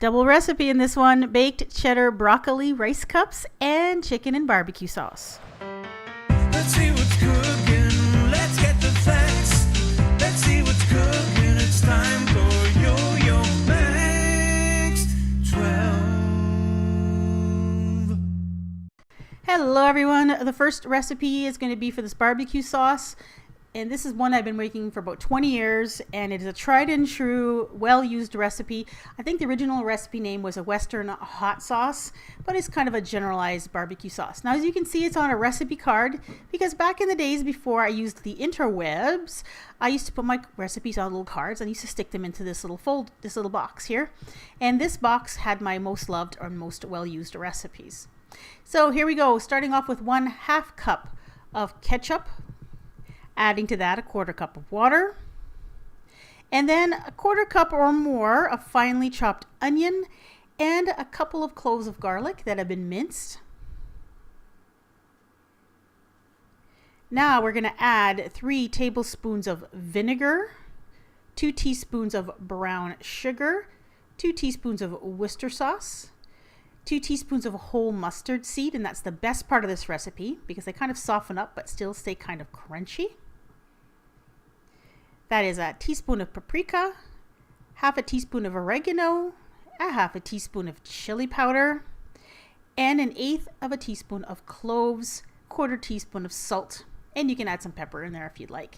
Double recipe in this one: baked cheddar broccoli rice cups and chicken and barbecue sauce. Let's see what's cooking. Let's get the facts. Let's see what's cooking. It's time for yoyomax12. Hello everyone. The first recipe is going to be for this barbecue sauce. And this is one I've been making for about 20 years, and it is a tried and true, well-used recipe. I think the original recipe name was a Western hot sauce, but it's kind of a generalized barbecue sauce. Now, as you can see, it's on a recipe card, because back in the days before I used the interwebs, I used to put my recipes on little cards and I used to stick them into this little box here. And this box had my most loved or most well-used recipes. So here we go, starting off with 1/2 cup of ketchup. Adding to that a 1/4 cup of water, and then a 1/4 cup or more of finely chopped onion and a couple of cloves of garlic that have been minced. Now we're going to add 3 tablespoons of vinegar, 2 teaspoons of brown sugar, 2 teaspoons of Worcestershire sauce, 2 teaspoons of whole mustard seed, and that's the best part of this recipe because they kind of soften up but still stay kind of crunchy. That is a teaspoon of paprika, 1/2 teaspoon of oregano, 1/2 teaspoon of chili powder, and 1/8 teaspoon of cloves, 1/4 teaspoon of salt, and you can add some pepper in there if you'd like.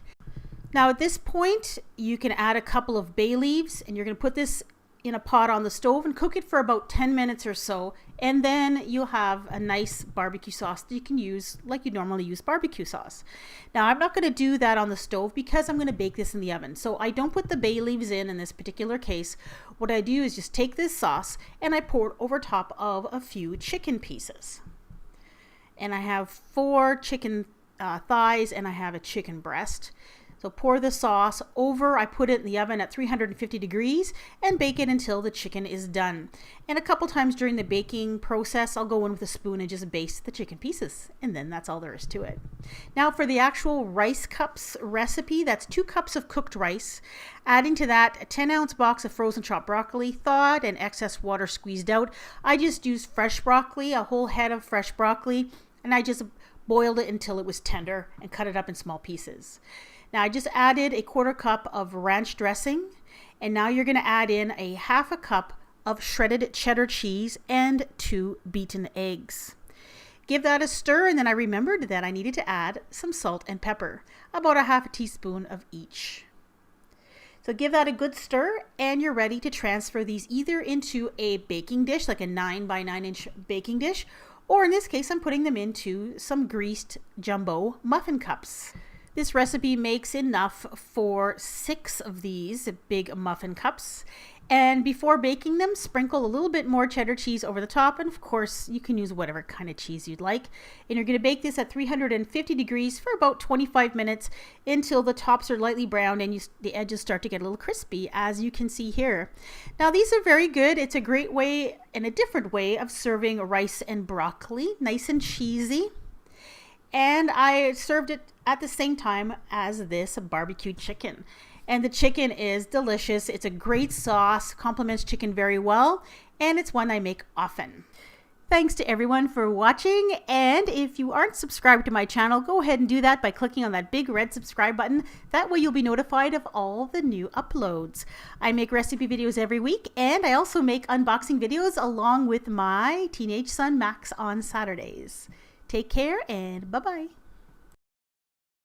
Now at this point, you can add a couple of bay leaves, and you're going to put this in a pot on the stove and cook it for about 10 minutes or so, and then you'll have a nice barbecue sauce that you can use like you normally use barbecue sauce. Now I'm not going to do that on the stove because I'm going to bake this in the oven, so I don't put the bay leaves in this particular case. What I do is just take this sauce and I pour it over top of a few chicken pieces, and I have 4 chicken thighs and I have a chicken breast. So pour the sauce over, I put it in the oven at 350 degrees and bake it until the chicken is done. And a couple times during the baking process, I'll go in with a spoon and just baste the chicken pieces. And then that's all there is to it. Now for the actual rice cups recipe, that's 2 cups of cooked rice. Adding to that a 10-ounce box of frozen chopped broccoli, thawed and excess water squeezed out. I just used fresh broccoli, a whole head of fresh broccoli, and I just boiled it until it was tender and cut it up in small pieces. Now I just added a 1/4 cup of ranch dressing, and now you're going to add in a 1/2 cup of shredded cheddar cheese and 2 beaten eggs. Give that a stir, and then I remembered that I needed to add some salt and pepper, about a 1/2 teaspoon of each. So give that a good stir, and you're ready to transfer these either into a baking dish, like a 9 by 9 inch baking dish, or in this case I'm putting them into some greased jumbo muffin cups. This recipe makes enough for 6 of these big muffin cups. And before baking them, sprinkle a little bit more cheddar cheese over the top. And of course, you can use whatever kind of cheese you'd like. And you're going to bake this at 350 degrees for about 25 minutes until the tops are lightly browned and the edges start to get a little crispy, as you can see here. Now, these are very good. It's a great way and a different way of serving rice and broccoli, nice and cheesy. And I served it at the same time as this barbecued chicken. And the chicken is delicious. It's a great sauce, complements chicken very well, and it's one I make often. Thanks to everyone for watching, and if you aren't subscribed to my channel, go ahead and do that by clicking on that big red subscribe button. That way you'll be notified of all the new uploads. I make recipe videos every week, and I also make unboxing videos along with my teenage son Max on Saturdays. Take care and bye-bye.